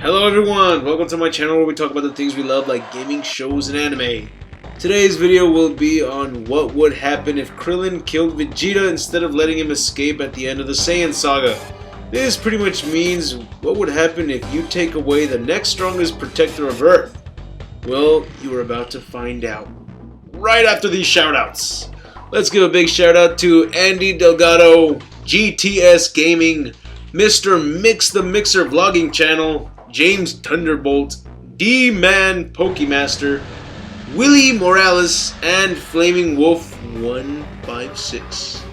Hello everyone, welcome to my channel where we talk about the things we love like gaming, shows, and anime. Today's video will be on what would happen if Krillin killed Vegeta instead of letting him escape at the end of the Saiyan Saga. This pretty much means what would happen if you take away the next strongest protector of Earth. Well, you are about to find out right after these shoutouts. Let's give a big shout out to Andy Delgado, GTS Gaming, Mr. Mix the Mixer Vlogging Channel, James Thunderbolt, D-Man Pokemaster, Willie Morales, and Flaming Wolf 156.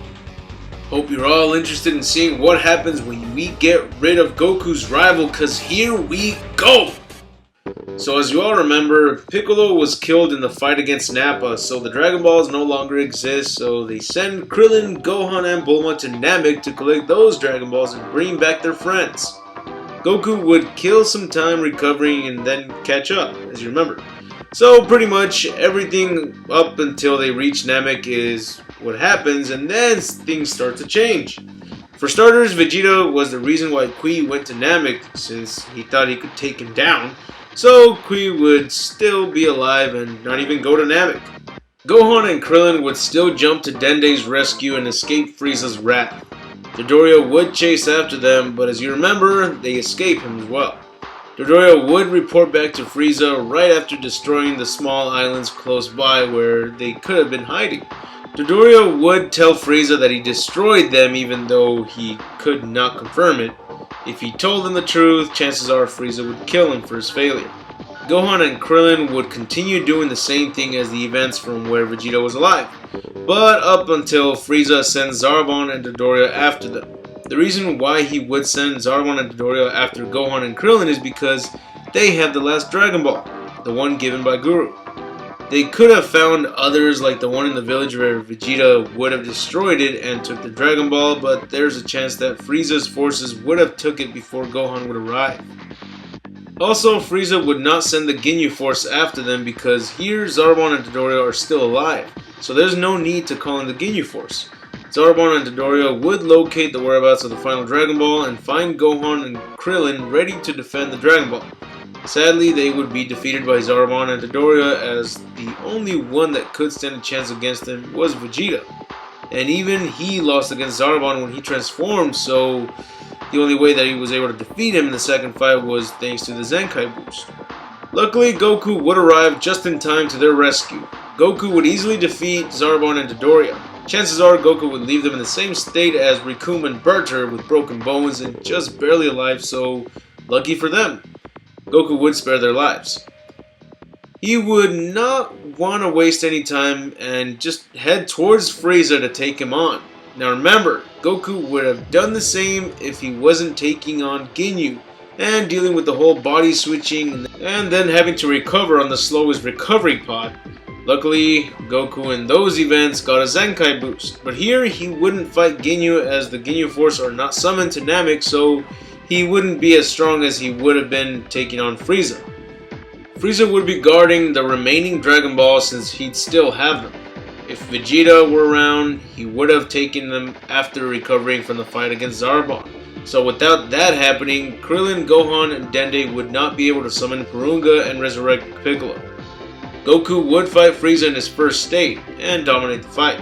Hope you're all interested in seeing what happens when we get rid of Goku's rival, cause here we go! So as you all remember, Piccolo was killed in the fight against Nappa, so the Dragon Balls no longer exist, so they send Krillin, Gohan, and Bulma to Namek to collect those Dragon Balls and bring back their friends. Goku would kill some time recovering and then catch up, as you remember. So pretty much everything up until they reach Namek is what happens, and then things start to change. For starters, Vegeta was the reason why Kui went to Namek, since he thought he could take him down, so Kui would still be alive and not even go to Namek. Gohan and Krillin would still jump to Dende's rescue and escape Frieza's wrath. Dodoria would chase after them, but as you remember, they escape him as well. Dodoria would report back to Frieza right after destroying the small islands close by where they could have been hiding. Dodoria would tell Frieza that he destroyed them even though he could not confirm it. If he told them the truth, chances are Frieza would kill him for his failure. Gohan and Krillin would continue doing the same thing as the events from where Vegeta was alive, but up until Frieza sends Zarbon and Dodoria after them. The reason why he would send Zarbon and Dodoria after Gohan and Krillin is because they have the last Dragon Ball, the one given by Guru. They could have found others like the one in the village where Vegeta would have destroyed it and took the Dragon Ball, but there's a chance that Frieza's forces would have took it before Gohan would arrive. Also, Frieza would not send the Ginyu Force after them because here Zarbon and Dodoria are still alive, so there's no need to call in the Ginyu Force. Zarbon and Dodoria would locate the whereabouts of the final Dragon Ball and find Gohan and Krillin ready to defend the Dragon Ball. Sadly, they would be defeated by Zarbon and Dodoria, as the only one that could stand a chance against them was Vegeta. And even he lost against Zarbon when he transformed, so the only way that he was able to defeat him in the second fight was thanks to the Zenkai boost. Luckily, Goku would arrive just in time to their rescue. Goku would easily defeat Zarbon and Dodoria. Chances are Goku would leave them in the same state as Rikum and Berter with broken bones and just barely alive, so lucky for them. Goku would spare their lives. He would not want to waste any time and just head towards Frieza to take him on. Now remember, Goku would have done the same if he wasn't taking on Ginyu and dealing with the whole body switching and then having to recover on the slowest recovery pod. Luckily, Goku in those events got a Zenkai boost, but here he wouldn't fight Ginyu as the Ginyu Force are not summoned to Namek, so he wouldn't be as strong as he would have been taking on Frieza. Frieza would be guarding the remaining Dragon Balls since he'd still have them. If Vegeta were around, he would have taken them after recovering from the fight against Zarbon. So without that happening, Krillin, Gohan, and Dende would not be able to summon Purunga and resurrect Piccolo. Goku would fight Frieza in his first state and dominate the fight,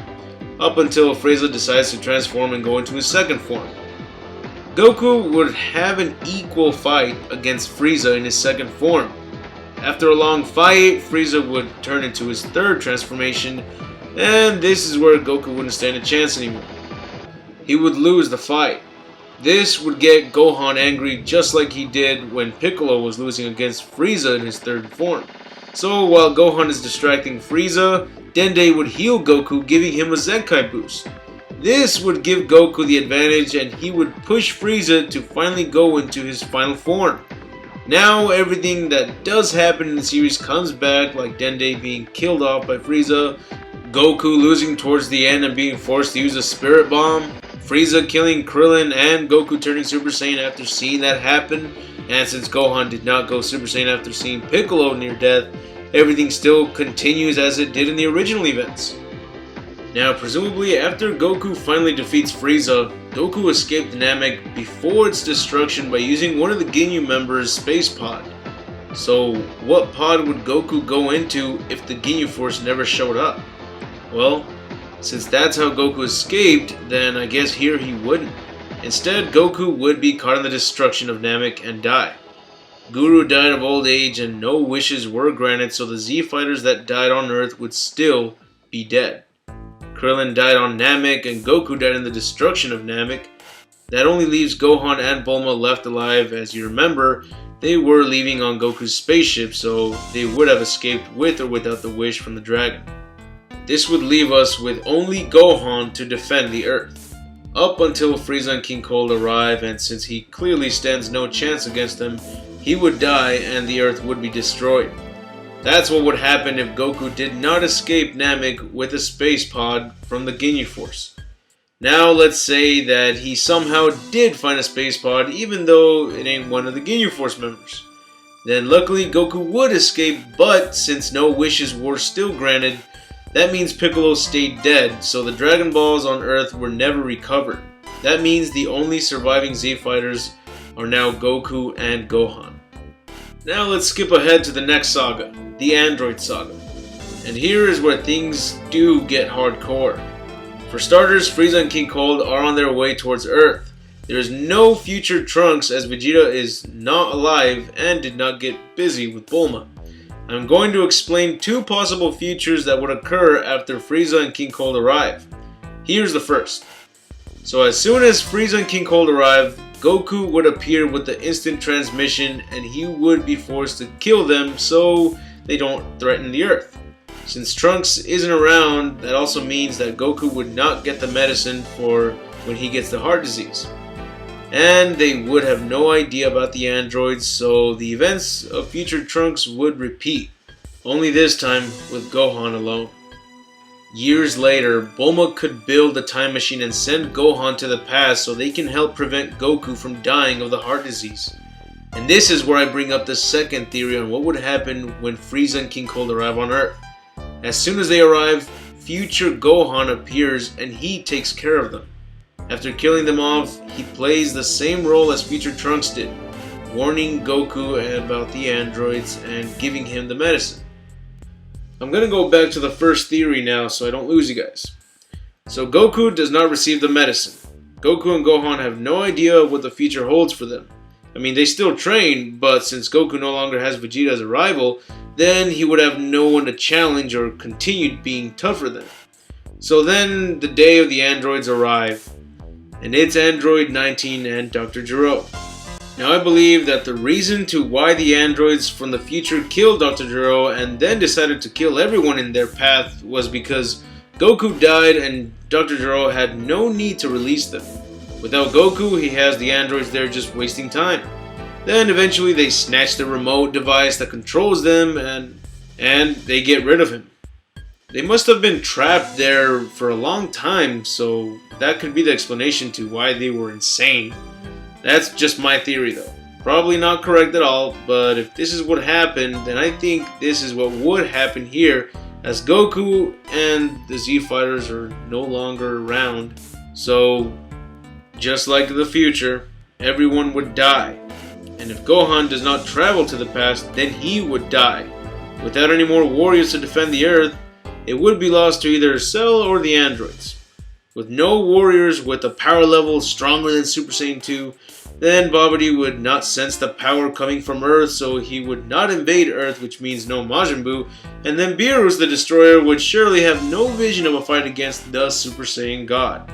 up until Frieza decides to transform and go into his second form. Goku would have an equal fight against Frieza in his second form. After a long fight, Frieza would turn into his third transformation, and this is where Goku wouldn't stand a chance anymore. He would lose the fight. This would get Gohan angry just like he did when Piccolo was losing against Frieza in his third form. So while Gohan is distracting Frieza, Dende would heal Goku, giving him a Zenkai boost. This would give Goku the advantage and he would push Frieza to finally go into his final form. Now everything that does happen in the series comes back, like Dende being killed off by Frieza, Goku losing towards the end and being forced to use a Spirit Bomb, Frieza killing Krillin, and Goku turning Super Saiyan after seeing that happen. And since Gohan did not go Super Saiyan after seeing Piccolo near death, everything still continues as it did in the original events. Now, presumably after Goku finally defeats Frieza, Goku escaped Namek before its destruction by using one of the Ginyu members' space pod. So what pod would Goku go into if the Ginyu Force never showed up? Well, since that's how Goku escaped, then I guess here he wouldn't. Instead, Goku would be caught in the destruction of Namek and die. Guru died of old age and no wishes were granted, so the Z fighters that died on Earth would still be dead. Krillin died on Namek and Goku died in the destruction of Namek. That only leaves Gohan and Bulma left alive. As you remember, they were leaving on Goku's spaceship, so they would have escaped with or without the wish from the dragon. This would leave us with only Gohan to defend the Earth, up until Frieza and King Cold arrive, and since he clearly stands no chance against them, he would die and the Earth would be destroyed. That's what would happen if Goku did not escape Namek with a space pod from the Ginyu Force. Now let's say that he somehow did find a space pod even though it ain't one of the Ginyu Force members. Then luckily Goku would escape, but since no wishes were still granted, that means Piccolo stayed dead, so the Dragon Balls on Earth were never recovered. That means the only surviving Z fighters are now Goku and Gohan. Now let's skip ahead to the next saga, the Android Saga. And here is where things do get hardcore. For starters, Frieza and King Cold are on their way towards Earth. There is no future Trunks as Vegeta is not alive and did not get busy with Bulma. I'm going to explain two possible futures that would occur after Frieza and King Cold arrive. Here's the first. So as soon as Frieza and King Cold arrive, Goku would appear with the instant transmission and he would be forced to kill them so they don't threaten the Earth. Since Trunks isn't around, that also means that Goku would not get the medicine for when he gets the heart disease. And they would have no idea about the androids, so the events of future Trunks would repeat, only this time with Gohan alone. Years later, Bulma could build a time machine and send Gohan to the past so they can help prevent Goku from dying of the heart disease. And this is where I bring up the second theory on what would happen when Frieza and King Cold arrive on Earth. As soon as they arrive, future Gohan appears and he takes care of them. After killing them off, he plays the same role as future Trunks did, warning Goku about the androids and giving him the medicine. I'm going to go back to the first theory now so I don't lose you guys. So Goku does not receive the medicine. Goku and Gohan have no idea what the future holds for them. I mean, they still train, but since Goku no longer has Vegeta as a rival, then he would have no one to challenge or continue being tougher than. So then the day of the androids arrive, and it's Android 19 and Dr. Gero. Now I believe that the reason to why the androids from the future killed Dr. Gero and then decided to kill everyone in their path was because Goku died and Dr. Gero had no need to release them. Without Goku, he has the androids there just wasting time. Then eventually they snatch the remote device that controls them and they get rid of him. They must have been trapped there for a long time, so that could be the explanation to why they were insane. That's just my theory though. Probably not correct at all, but if this is what happened, then I think this is what would happen here, as Goku and the Z Fighters are no longer around. So, just like the future, everyone would die. And if Gohan does not travel to the past, then he would die. Without any more warriors to defend the Earth, it would be lost to either Cell or the androids. With no warriors with a power level stronger than Super Saiyan 2, then Babidi would not sense the power coming from Earth, so he would not invade Earth, which means no Majin Buu, and then Beerus the Destroyer would surely have no vision of a fight against the Super Saiyan God.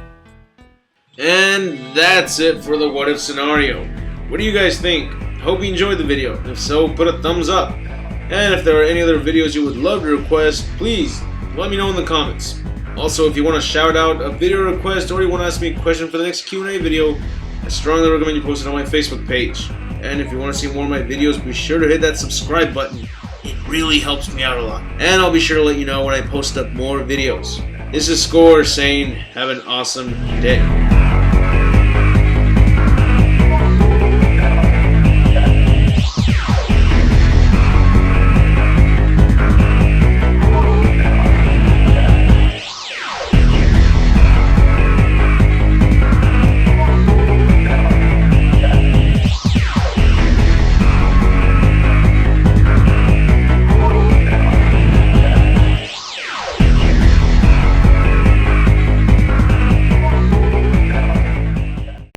And that's it for the what if scenario. What do you guys think? Hope you enjoyed the video. If so, put a thumbs up. And if there are any other videos you would love to request, please let me know in the comments. Also, if you want to shout out a video request or you want to ask me a question for the next Q&A video, I strongly recommend you post it on my Facebook page. And if you want to see more of my videos, be sure to hit that subscribe button. It really helps me out a lot. And I'll be sure to let you know when I post up more videos. This is Score saying, have an awesome day.